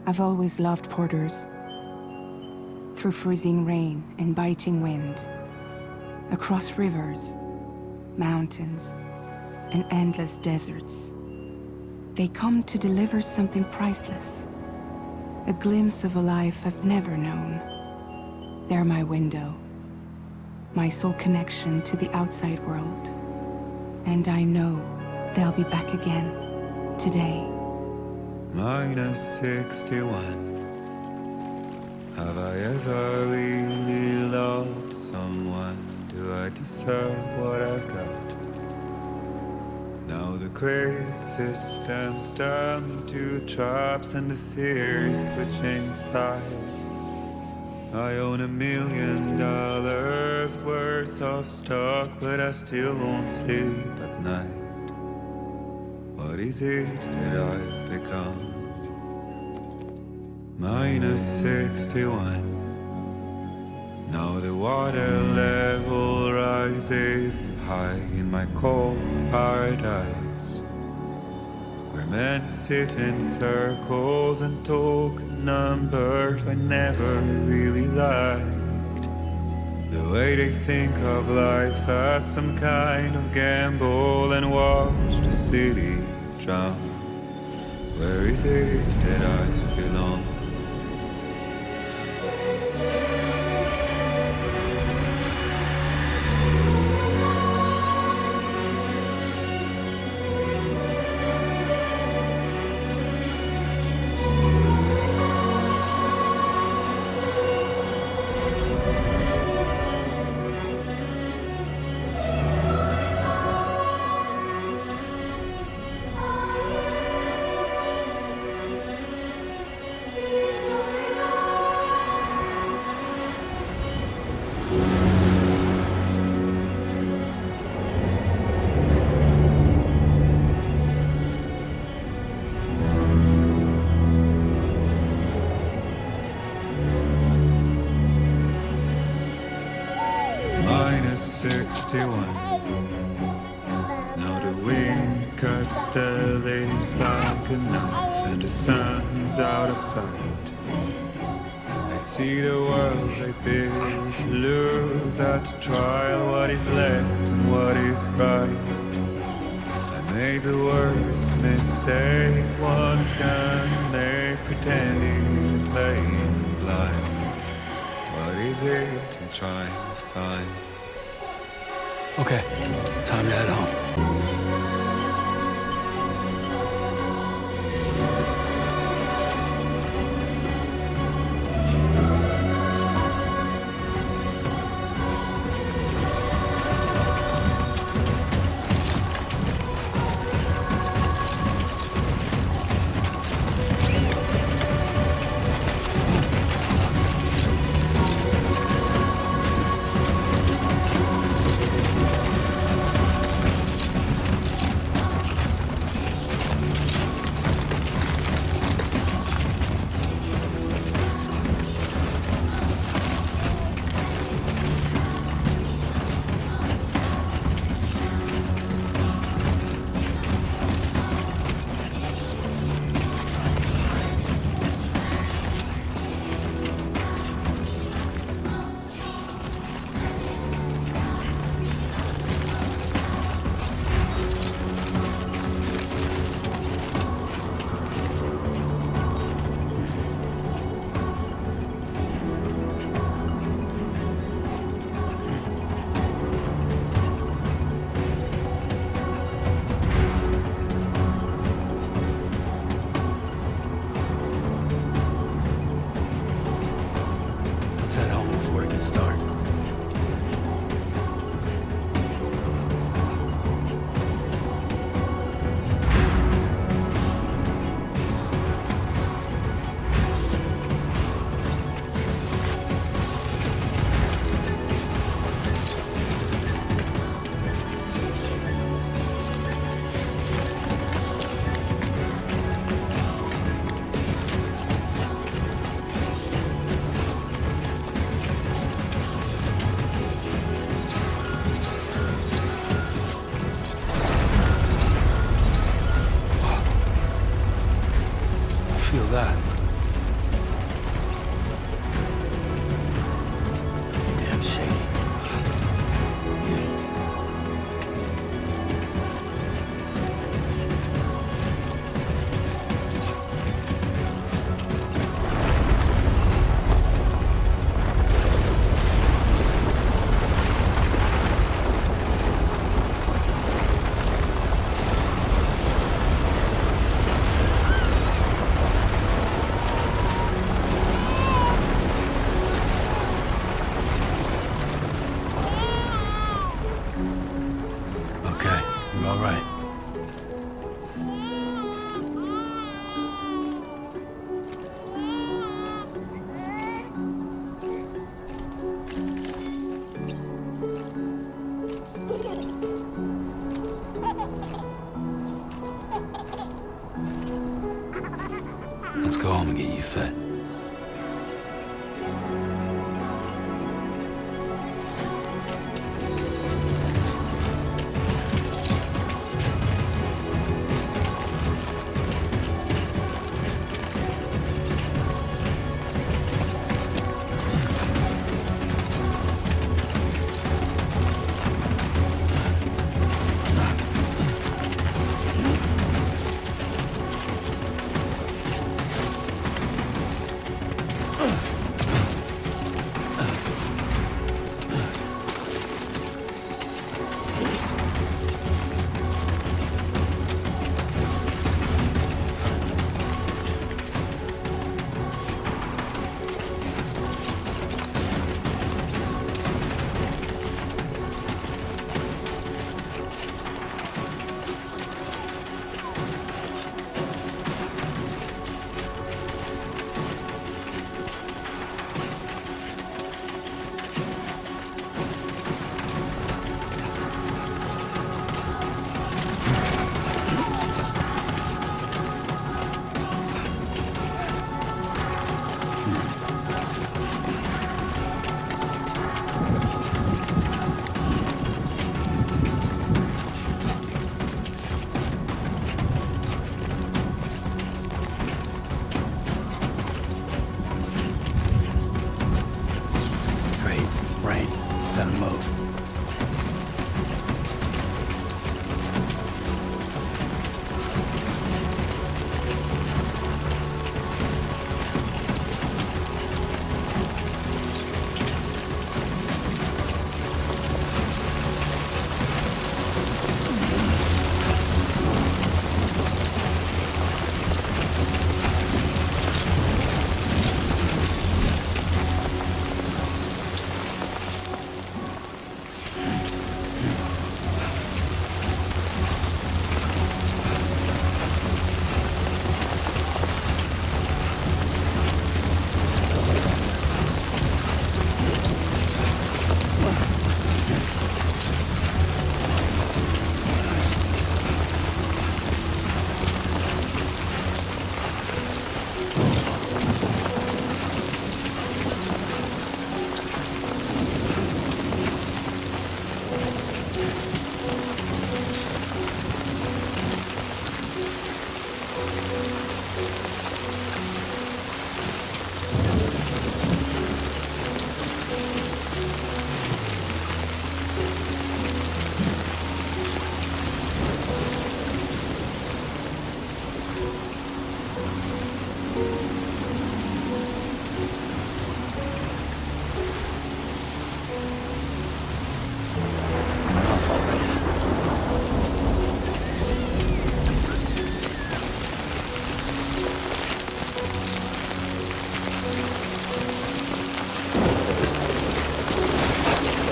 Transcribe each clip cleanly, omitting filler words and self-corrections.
I've always loved porters. Through freezing rain and biting wind, across rivers, mountains, and endless deserts, they come to deliver something priceless, a glimpse of a life I've never known. They're my window, my sole connection to the outside world. And I know they'll be back again, today. -61. Have I ever really loved someone? Do I deserve what I've got? Now the crazy system's turned into traps and the fear is switching sides. I own $1 million worth of stock, but I still won't sleep at night. What is it that I've become? -61. Now the water level rises high in my cold paradise, where men sit in circles and talk numbers I never really liked. The way they think of life as some kind of gamble and watch the city drown. Where is it that I belong? -61. Now the wind cuts the leaves like a knife and the sun's out of sight. I see the world I built to lose at the trial, what is left and what is right. I made the worst mistake one can make, pretending and playing blind. What is it I'm trying to find? Okay, time to head home.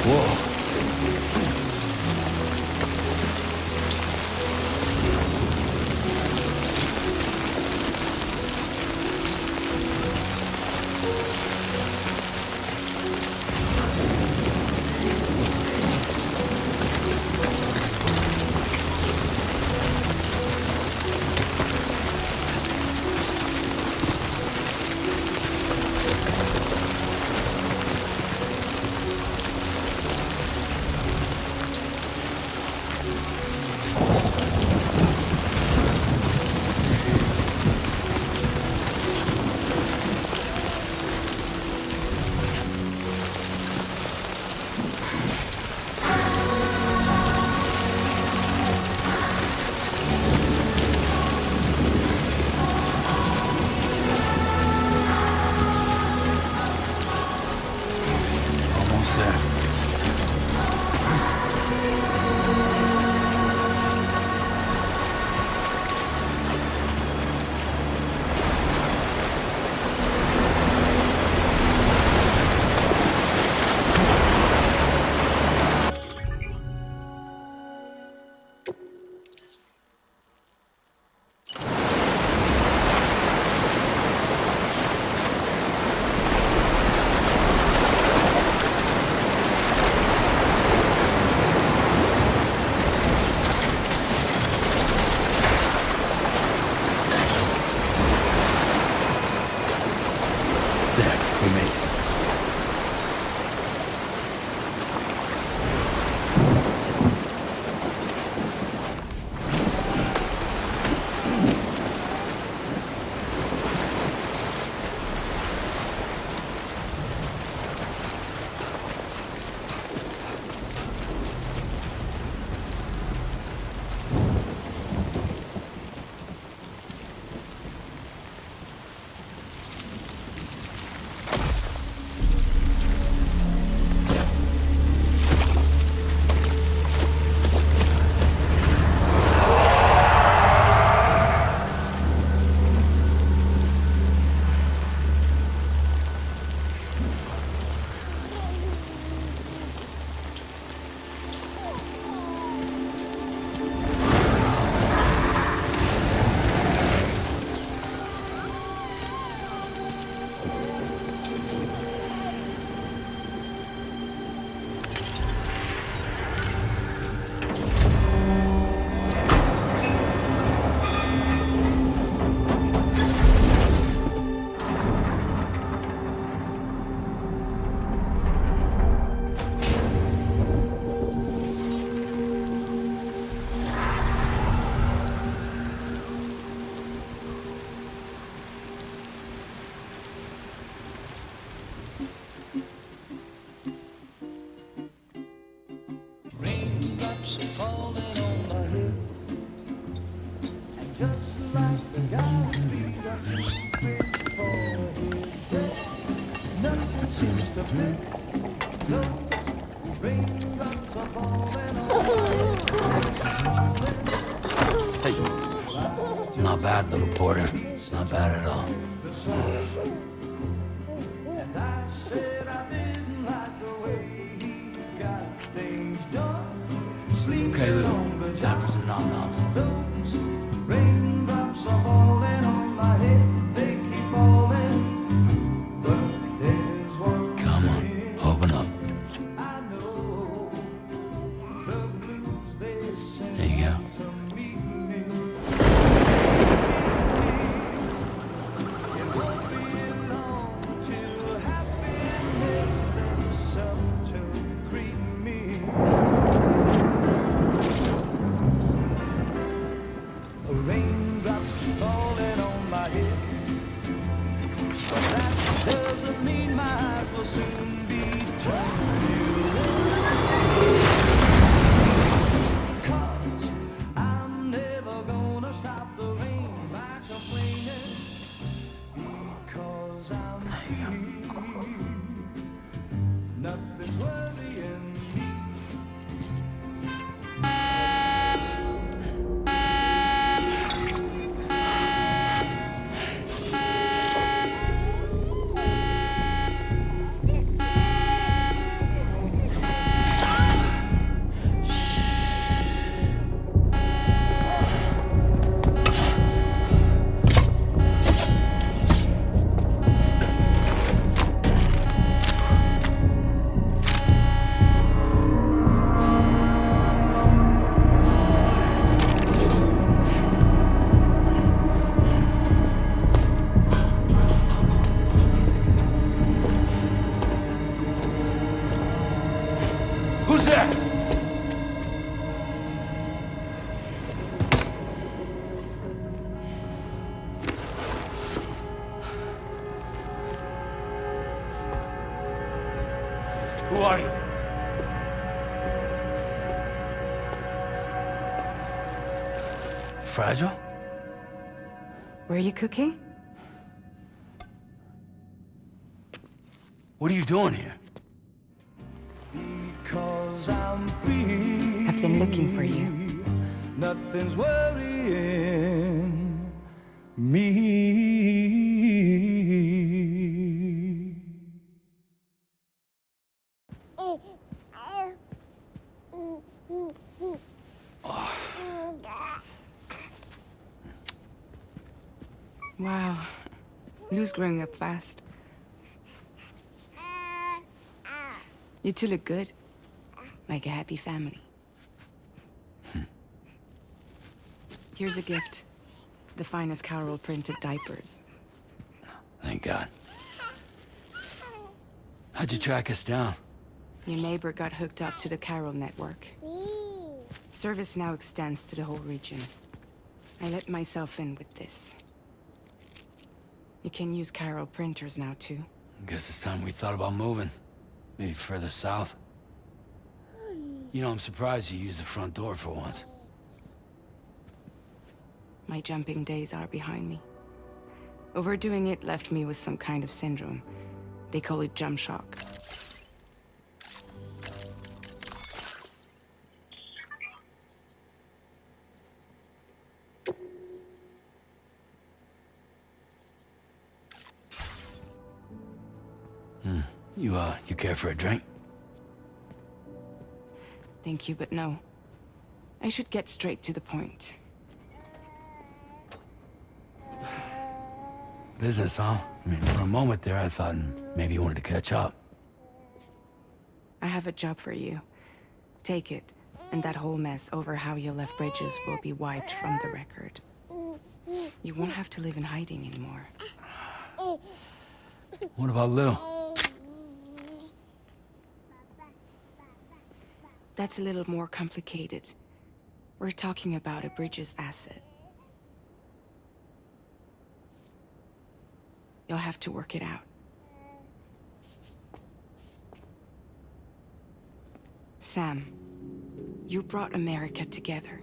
Whoa. Almost there. There, we made it. Raindrops are falling on my head, and just like the guy's feet are moving forward, nothing seems to fit. No, raindrops are falling on my head. Hey. Not bad, little porter. Not bad at all. And I said I didn't like the way he got things done. Okay, Lou. Time for some nom-noms. Those raindrops are falling on my head, they keep falling. But there's one Come on, thing open up. I know, the blues they sing There you go. to me. It won't be long till happiness themselves to greet me. Raindrops falling on my head, but that doesn't mean my eyes will soon be turning red. 'Cause I'm never gonna stop the rain by complaining, because I'm free. Nothing's worrying me. Who's there? Who are you? Fragile? Were you cooking? What are you doing here? Because I'm free. I've been looking for you. Nothing's worrying me. Wow. Lou's growing up fast. You two look good. Like a happy family. Here's a gift. The finest Carol printed diapers. Thank God. How'd you track us down? Your neighbor got hooked up to the Carol network. Service now extends to the whole region. I let myself in with this. You can use Carol printers now, too. Guess it's time we thought about moving. Maybe further south. You know, I'm surprised you used the front door for once. My jumping days are behind me. Overdoing it left me with some kind of syndrome. They call it jump shock. You care for a drink? Thank you, but no. I should get straight to the point. Business, huh? I mean, for a moment there, I thought maybe you wanted to catch up. I have a job for you. Take it, and that whole mess over how you left Bridges will be wiped from the record. You won't have to live in hiding anymore. What about Lou? That's a little more complicated. We're talking about a Bridges asset. You'll have to work it out. Sam, you brought America together.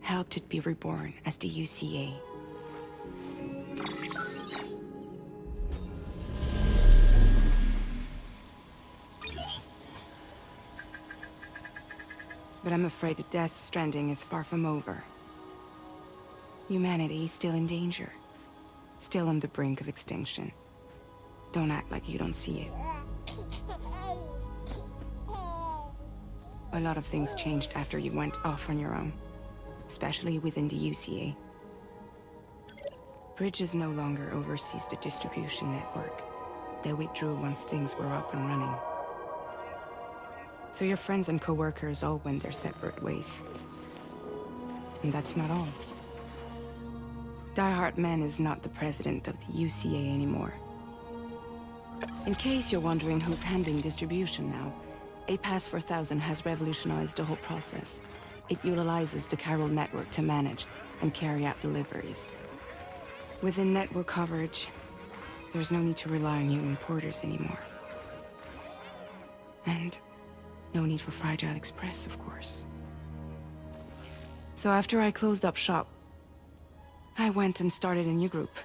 Helped it be reborn as the UCA. But I'm afraid that Death Stranding is far from over. Humanity is still in danger. Still on the brink of extinction. Don't act like you don't see it. A lot of things changed after you went off on your own. Especially within the UCA. Bridges no longer oversees the distribution network. They withdrew once things were up and running. So your friends and co-workers all went their separate ways. And that's not all. Die Hard Man is not the president of the UCA anymore. In case you're wondering who's handling distribution now, A Pass 4000 has revolutionized the whole process. It utilizes the Carol network to manage and carry out deliveries. Within network coverage, there's no need to rely on human porters anymore. And no need for Fragile Express, of course. So after I closed up shop, I went and started a new group.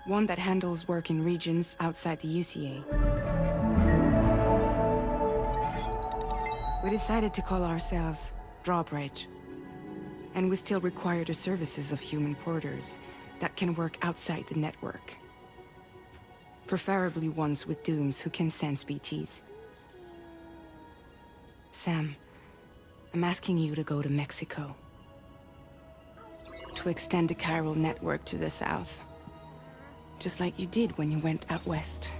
One that handles work in regions outside the UCA. We decided to call ourselves Drawbridge. And we still require the services of human porters that can work outside the network. Preferably ones with dooms who can sense BTs. Sam, I'm asking you to go to Mexico. To extend the Carol network to the south. Just like you did when you went out west.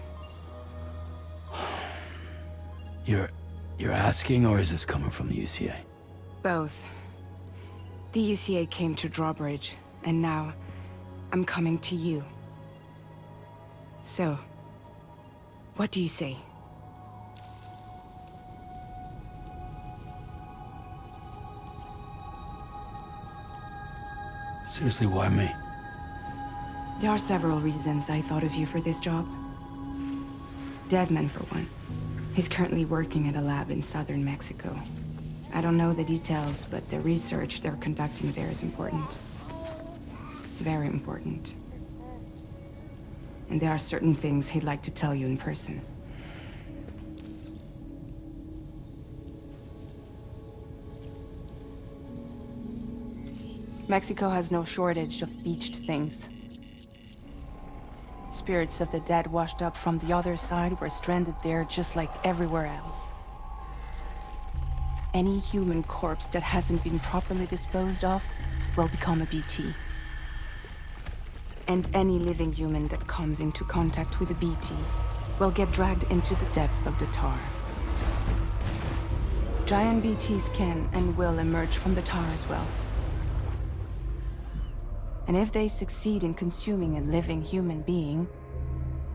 You're asking, or is this coming from the UCA? Both. The UCA came to Drawbridge, and now I'm coming to you. So, what do you say? Seriously, why me? There are several reasons I thought of you for this job. Deadman, for one. He's currently working at a lab in southern Mexico. I don't know the details, but the research they're conducting there is important. Very important. And there are certain things he'd like to tell you in person. Mexico has no shortage of beached things. Spirits of the dead washed up from the other side were stranded there just like everywhere else. Any human corpse that hasn't been properly disposed of will become a BT. And any living human that comes into contact with a BT will get dragged into the depths of the tar. Giant BTs can and will emerge from the tar as well. And if they succeed in consuming a living human being,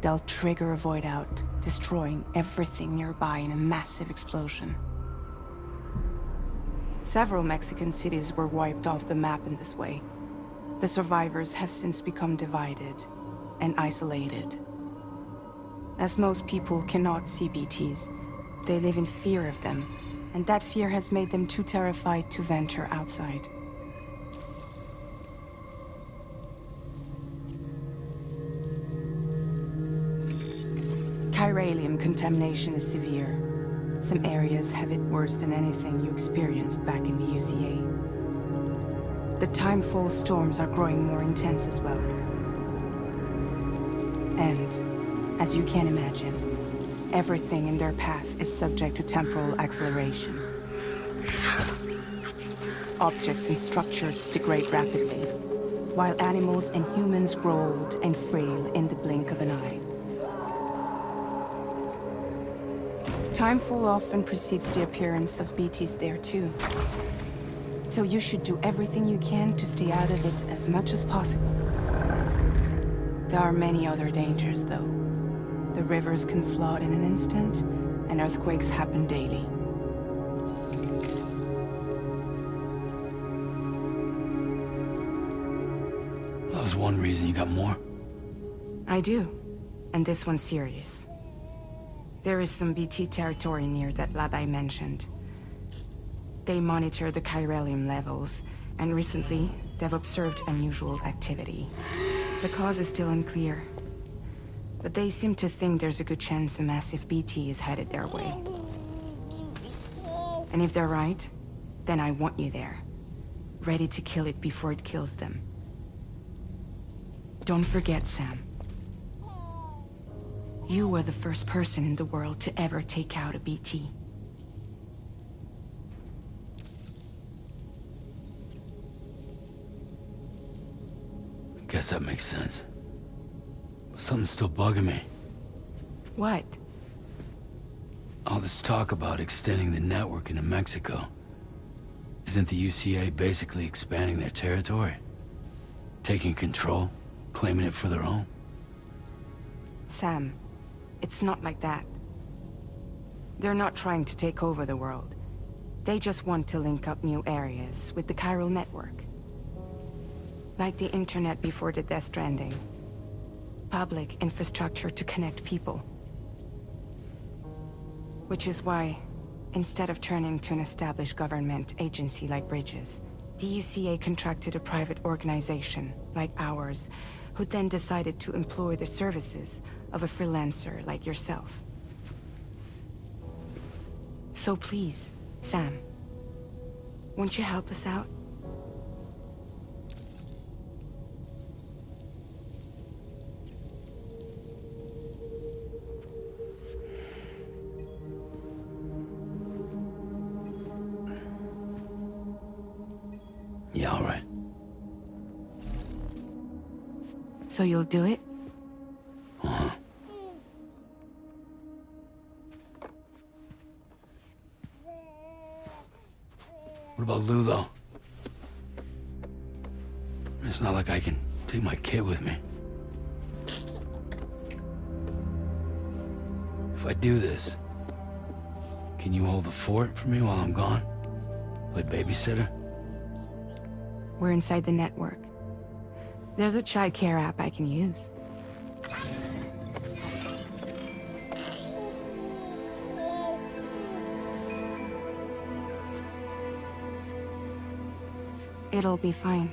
they'll trigger a void out, destroying everything nearby in a massive explosion. Several Mexican cities were wiped off the map in this way. The survivors have since become divided and isolated. As most people cannot see BTs, they live in fear of them, and that fear has made them too terrified to venture outside. Chiralium contamination is severe. Some areas have it worse than anything you experienced back in the UCA. The timefall storms are growing more intense as well. And, as you can imagine, everything in their path is subject to temporal acceleration. Objects and structures degrade rapidly, while animals and humans grow old and frail in the blink of an eye. Timefall often precedes the appearance of BTs there too. So you should do everything you can to stay out of it as much as possible. There are many other dangers though. The rivers can flood in an instant, and earthquakes happen daily. That was one reason. You got more? I do, and this one's serious. There is some BT territory near that lab I mentioned. They monitor the chiralium levels, and recently, they've observed unusual activity. The cause is still unclear, but they seem to think there's a good chance a massive BT is headed their way. And if they're right, then I want you there, ready to kill it before it kills them. Don't forget, Sam. You were the first person in the world to ever take out a BT. Guess that makes sense. But something's still bugging me. What? All this talk about extending the network into Mexico. Isn't the UCA basically expanding their territory? Taking control, claiming it for their own? Sam, it's not like that. They're not trying to take over the world. They just want to link up new areas with the chiral network. Like the internet before the Death Stranding. Public infrastructure to connect people. Which is why, instead of turning to an established government agency like Bridges, the UCA contracted a private organization, like ours, who then decided to employ the services of a freelancer like yourself. So please, Sam, won't you help us out? Yeah, all right. So you'll do it? Uh-huh. What about Lou, though? It's not like I can take my kid with me. If I do this, can you hold the fort for me while I'm gone? Play babysitter? We're inside the network. There's a child care app I can use. It'll be fine.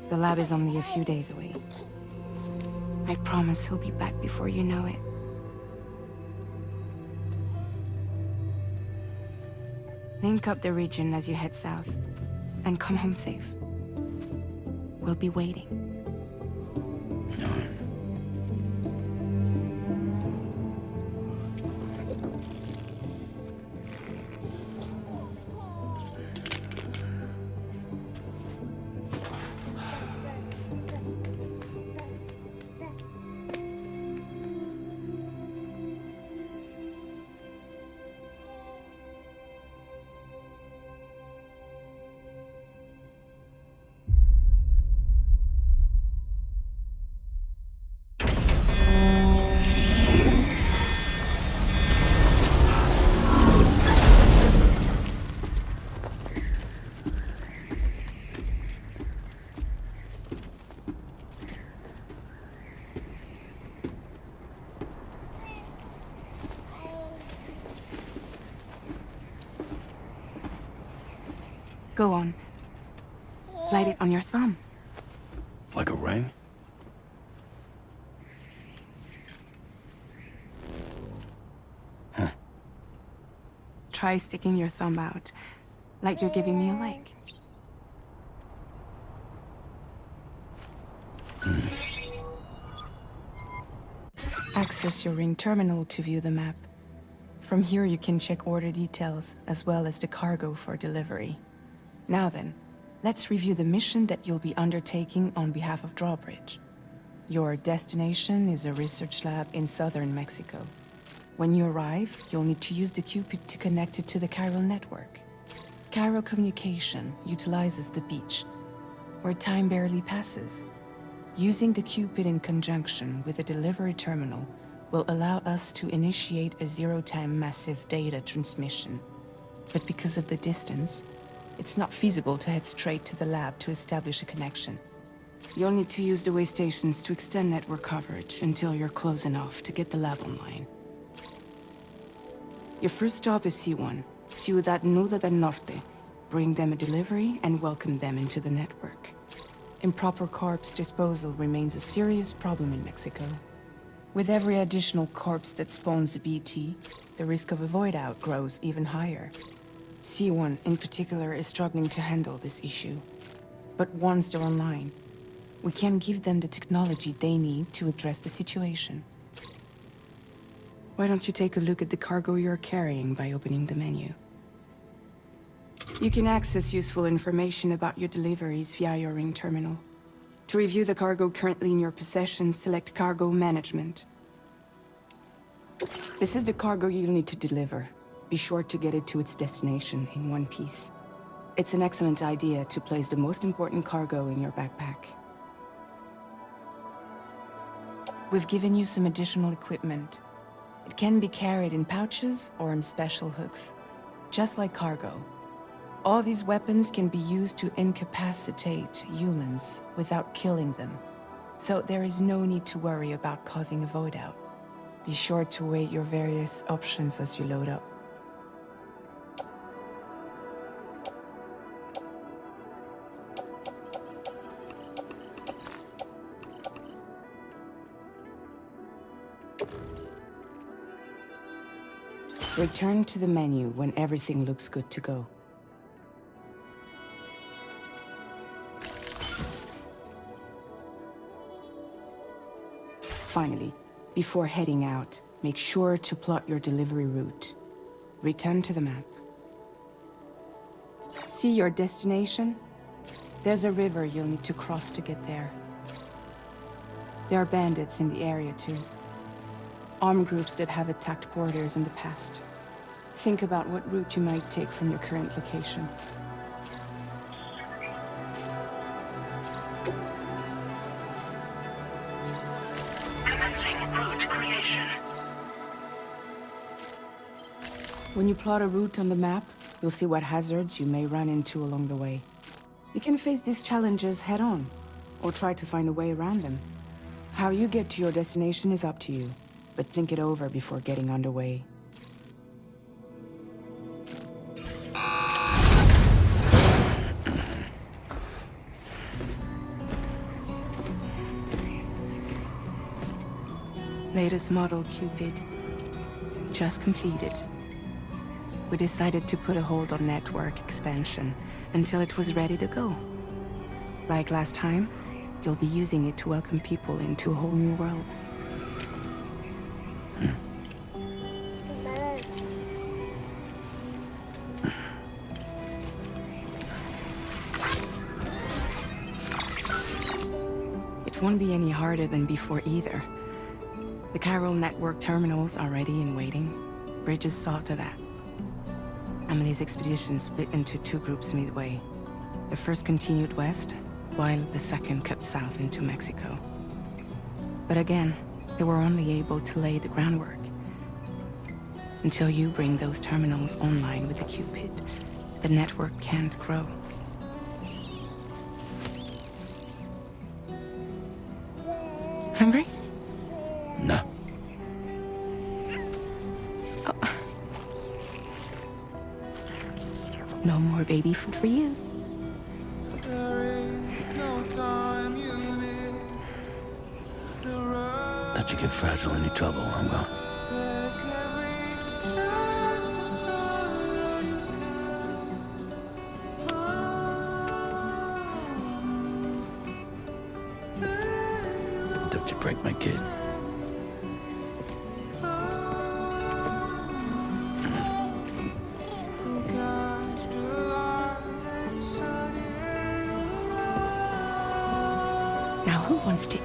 The lab is only a few days away. I promise he'll be back before you know it. Link up the region as you head south, and come home safe. We'll be waiting. Go on. Slide it on your thumb. Like a ring? Huh. Try sticking your thumb out, like you're giving me a like. Access your ring terminal to view the map. From here you can check order details, as well as the cargo for delivery. Now then, let's review the mission that you'll be undertaking on behalf of Drawbridge. Your destination is a research lab in southern Mexico. When you arrive, you'll need to use the Cupid to connect it to the chiral network. Chiral communication utilizes the beach, where time barely passes. Using the Cupid in conjunction with a delivery terminal will allow us to initiate a zero-time massive data transmission. But because of the distance, it's not feasible to head straight to the lab to establish a connection. You'll need to use the way stations to extend network coverage until you're close enough to get the lab online. Your first stop is C1, Ciudad Nuda del Norte. Bring them a delivery and welcome them into the network. Improper corpse disposal remains a serious problem in Mexico. With every additional corpse that spawns a BT, the risk of a void-out grows even higher. C1 in particular is struggling to handle this issue. But once they're online, we can give them the technology they need to address the situation. Why don't you take a look at the cargo you're carrying by opening the menu? You can access useful information about your deliveries via your ring terminal. To review the cargo currently in your possession, select Cargo Management. This is the cargo you'll need to deliver. Be sure to get it to its destination in one piece. It's an excellent idea to place the most important cargo in your backpack. We've given you some additional equipment. It can be carried in pouches or in special hooks, just like cargo. All these weapons can be used to incapacitate humans without killing them. So there is no need to worry about causing a void out. Be sure to weigh your various options as you load up. Return to the menu when everything looks good to go. Finally, before heading out, make sure to plot your delivery route. Return to the map. See your destination? There's a river you'll need to cross to get there. There are bandits in the area too. Armed groups that have attacked borders in the past. Think about what route you might take from your current location. Commencing route creation. When you plot a route on the map, you'll see what hazards you may run into along the way. You can face these challenges head-on, or try to find a way around them. How you get to your destination is up to you, but think it over before getting underway. Latest model Cupid. Just completed. We decided to put a hold on network expansion until it was ready to go. Like last time, you'll be using it to welcome people into a whole new world. It won't be any harder than before either. The Chiral network terminals are ready and waiting. Bridges saw to that. Emily's expedition split into two groups midway. The first continued west, while the second cut south into Mexico. But again, they were only able to lay the groundwork. Until you bring those terminals online with the Cupid, the network can't grow. Hungry? No. Oh. No more baby food for you. Don't you get fragile any trouble, I'm gone. Don't you break my kid. Now who wants to eat?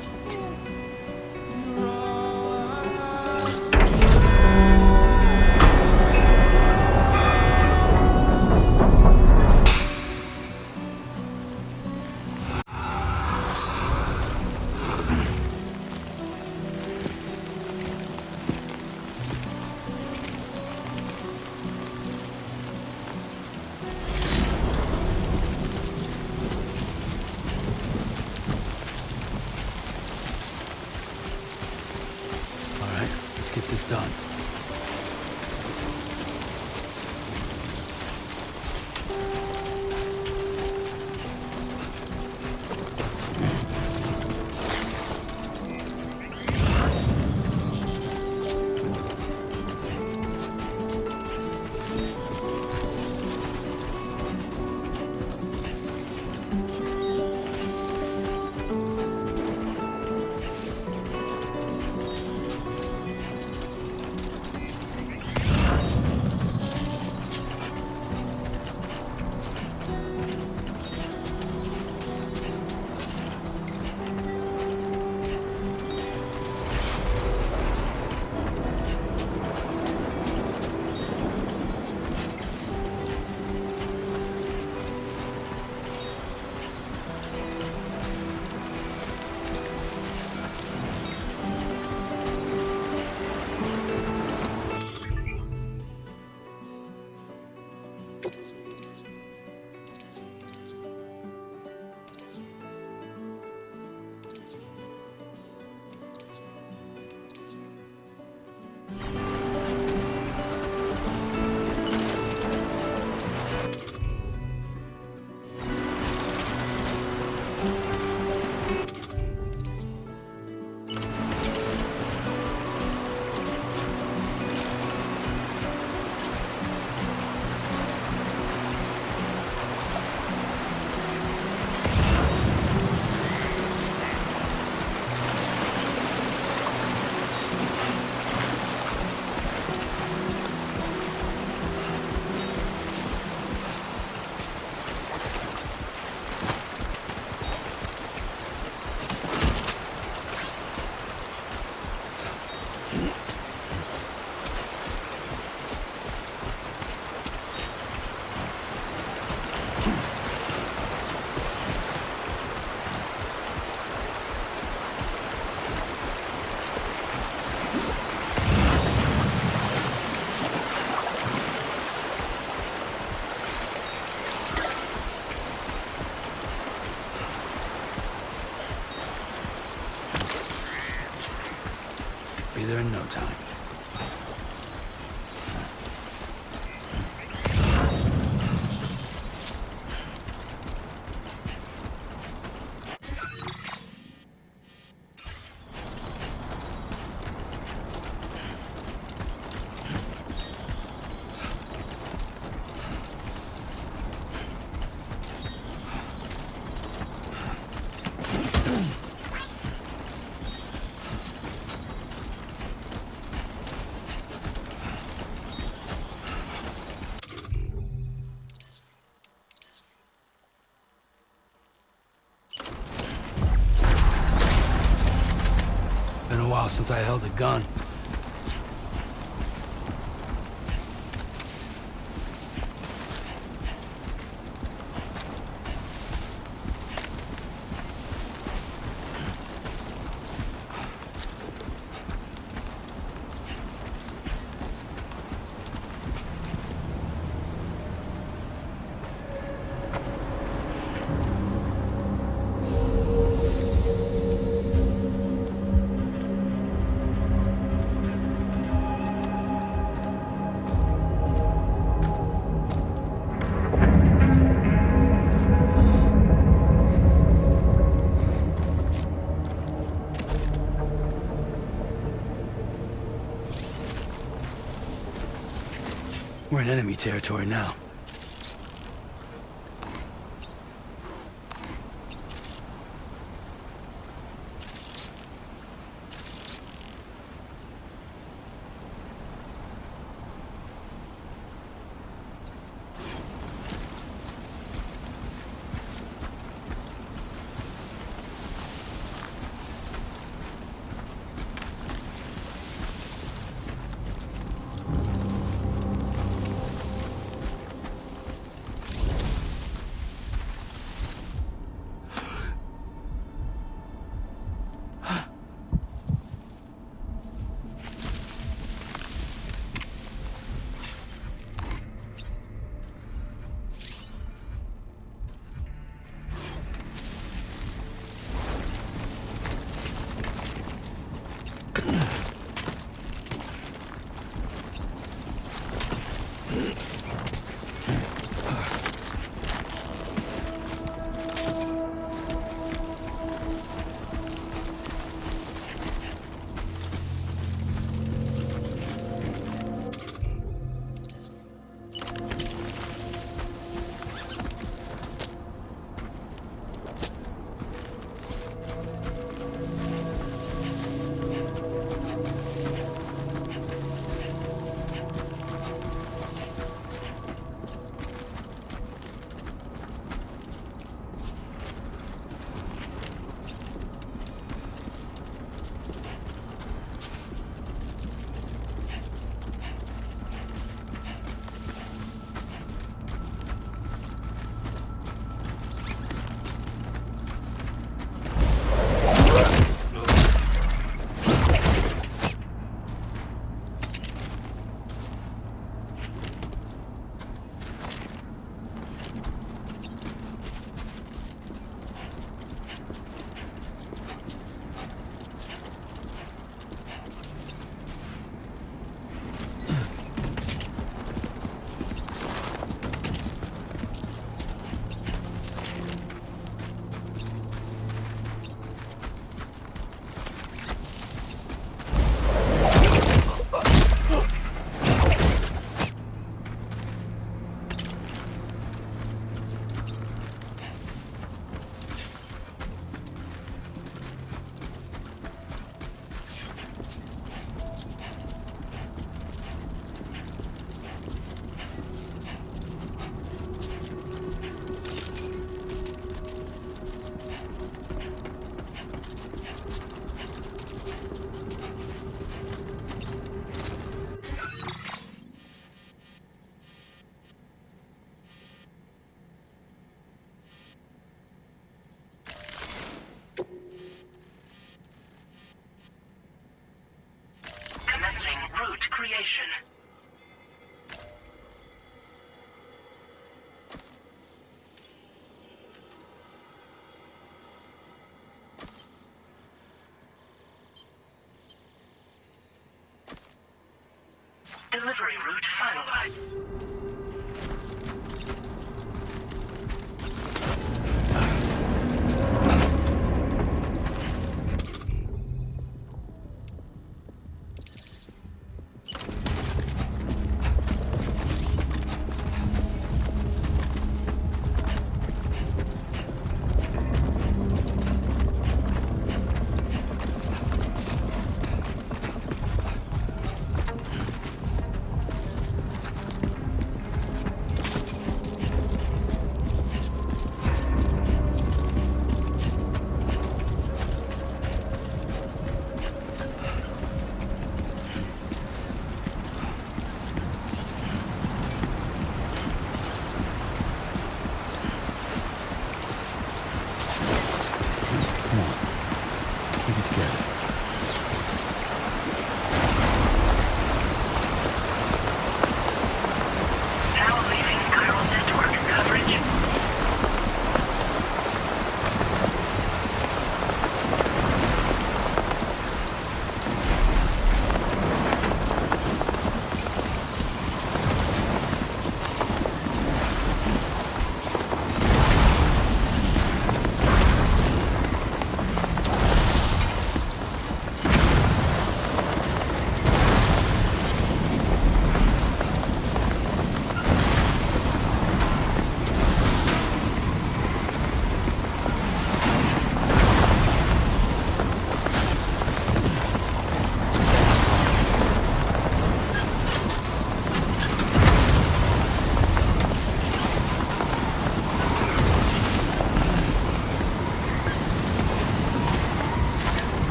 time. Been a while since I held a gun. We're in enemy territory now. creation. Delivery route finalized.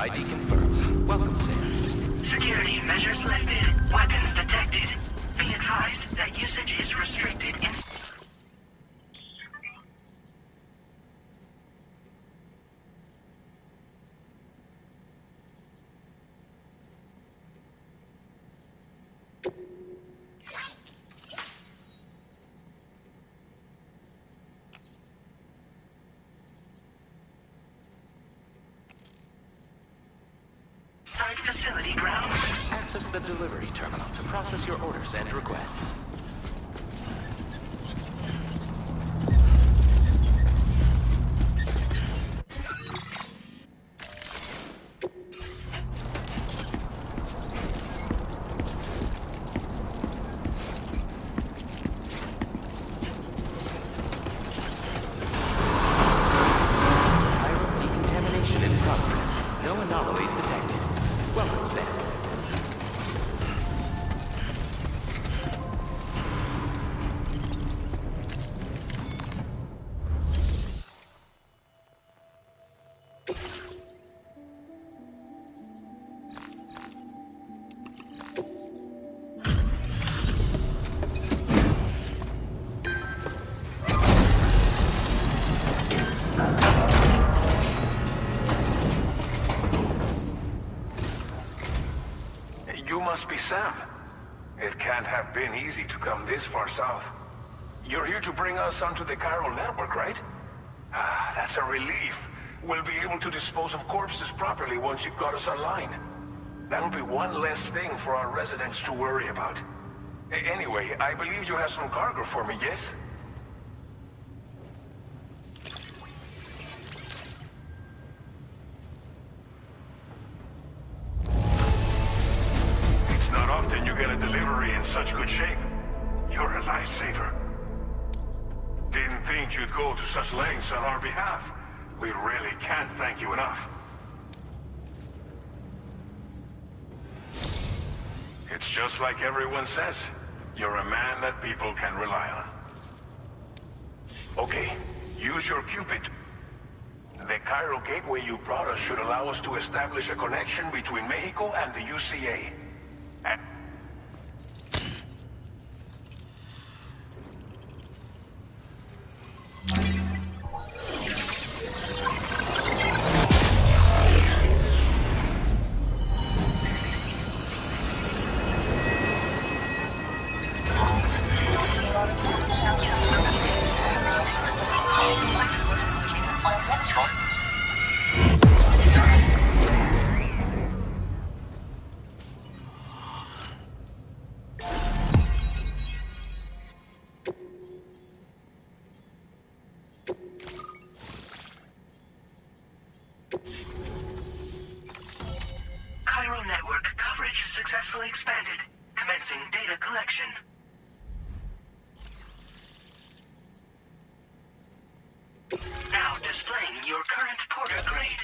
ID confirmed. Welcome, Sam. Security measures lifted. Weapons detected. Be advised that usage is restricted in... Site facility grounds. Access the delivery terminal to process your orders and requests. Decontamination in progress. No anomalies detected. Welcome, Sam. You must be Sam. It can't have been easy to come this far south. You're here to bring us onto the chiral network, right? Ah, that's a relief. We'll be able to dispose of corpses properly once you've got us online. That'll be one less thing for our residents to worry about. Anyway, I believe you have some cargo for me, yes? It's not often you get a delivery in such good shape. You're a lifesaver. Didn't think you'd go to such lengths on our behalf. We really can't thank you enough. It's just like everyone says. You're a man that people can rely on. Okay, use your Cupid. The chiral gateway you brought us should allow us to establish a connection between Mexico and the UCA. And Chiral network coverage successfully expanded. Commencing data collection. Now displaying your current Porter grade.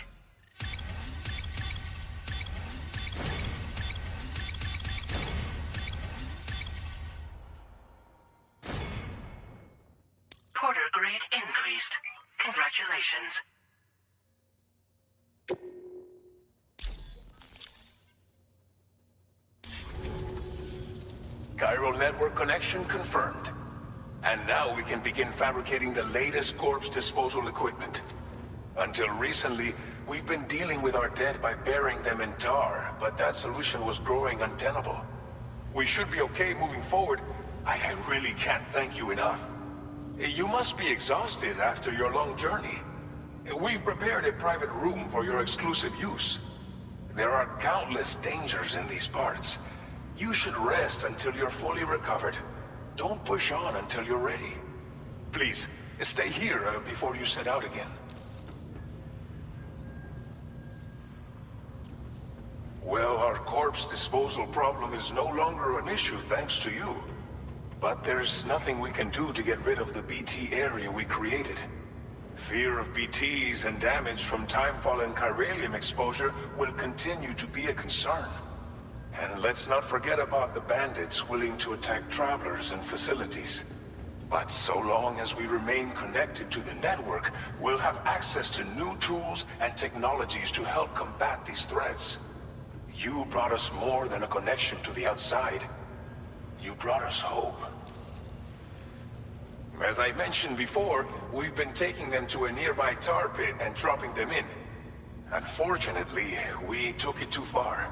Porter grade increased. Congratulations. chiral network connection confirmed. And now we can begin fabricating the latest corpse disposal equipment. Until recently, we've been dealing with our dead by burying them in tar, but that solution was growing untenable. We should be okay moving forward. I really can't thank you enough. You must be exhausted after your long journey. We've prepared a private room for your exclusive use. There are countless dangers in these parts. You should rest until you're fully recovered. Don't push on until you're ready. Please, stay here before you set out again. Well, our corpse disposal problem is no longer an issue thanks to you. But there's nothing we can do to get rid of the BT area we created. Fear of BTs and damage from timefall and chiralium exposure will continue to be a concern. And let's not forget about the bandits willing to attack travelers and facilities. But so long as we remain connected to the network, we'll have access to new tools and technologies to help combat these threats. You brought us more than a connection to the outside. You brought us hope. As I mentioned before, we've been taking them to a nearby tar pit and dropping them in. Unfortunately, we took it too far.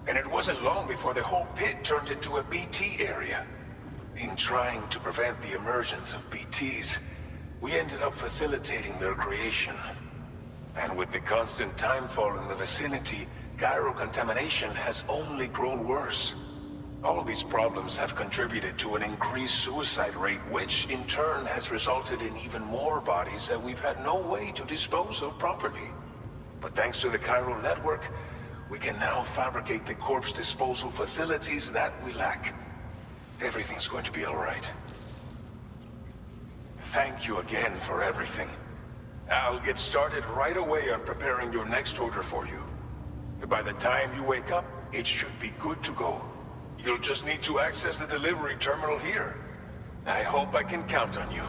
And it wasn't long before the whole pit turned into a BT area. In trying to prevent the emergence of BTs, we ended up facilitating their creation. And with the constant timefall in the vicinity, gyro contamination has only grown worse. All these problems have contributed to an increased suicide rate, which in turn has resulted in even more bodies that we've had no way to dispose of properly. But thanks to the chiral network, we can now fabricate the corpse disposal facilities that we lack. Everything's going to be all right. Thank you again for everything. I'll get started right away on preparing your next order for you. By the time you wake up, it should be good to go. You'll just need to access the delivery terminal here. I hope I can count on you.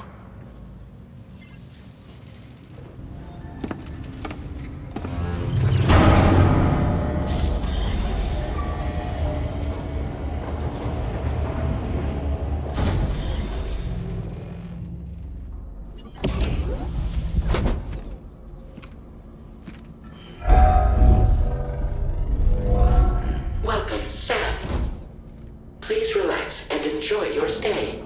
Welcome, Sam. Please relax and enjoy your stay.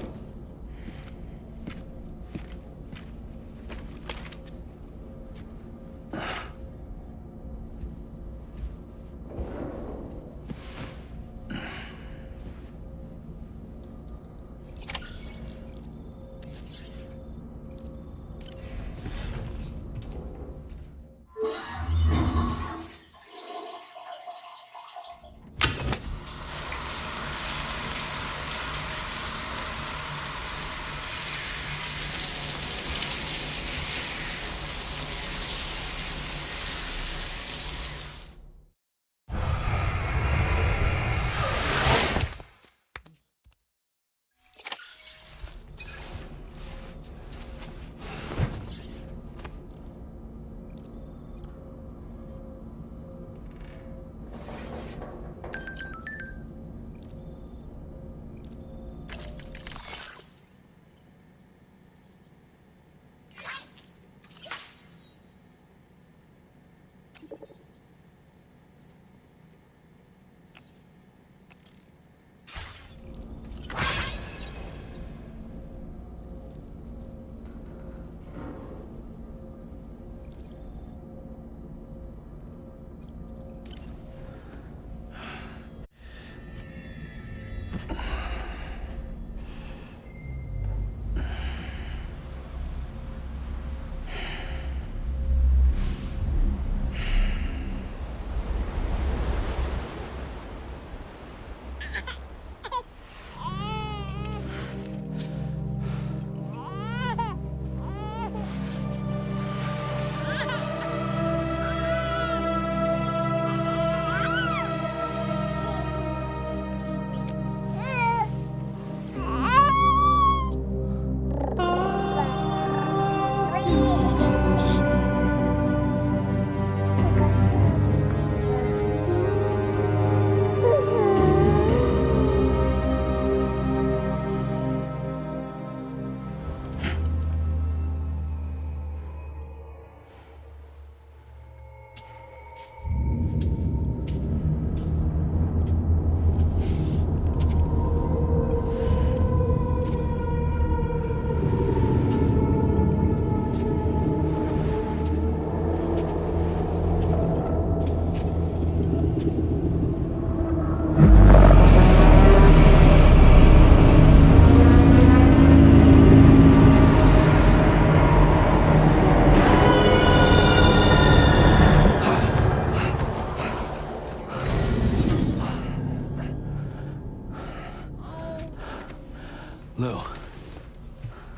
Lou.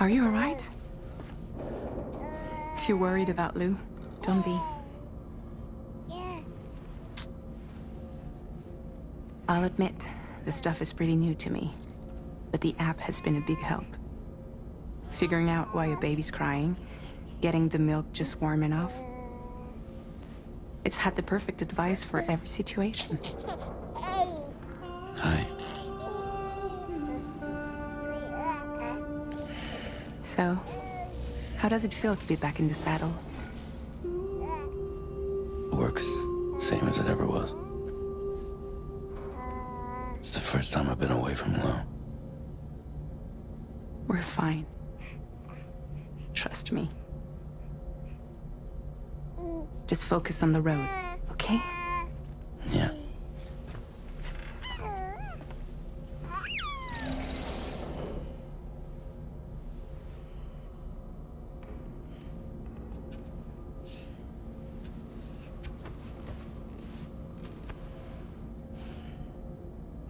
Are you alright? If you're worried about Lou, don't be. I'll admit, the stuff is pretty new to me, but the app has been a big help. figuring out why a baby's crying, getting the milk just warm enough. It's had the perfect advice for every situation. Hi. So, how does it feel to be back in the saddle? Work's same as it ever was. It's the first time I've been away from Lo. We're fine. Trust me. Just focus on the road, okay? Yeah.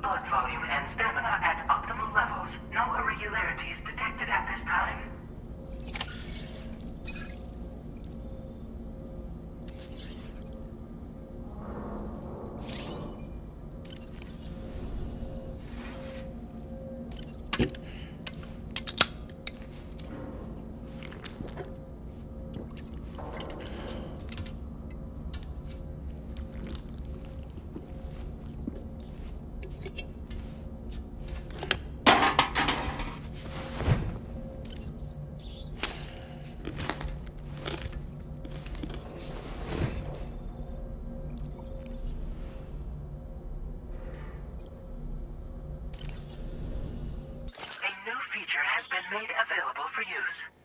Blood volume and stamina at optimal levels. No irregularities detected at this time. A new feature has been made available for use.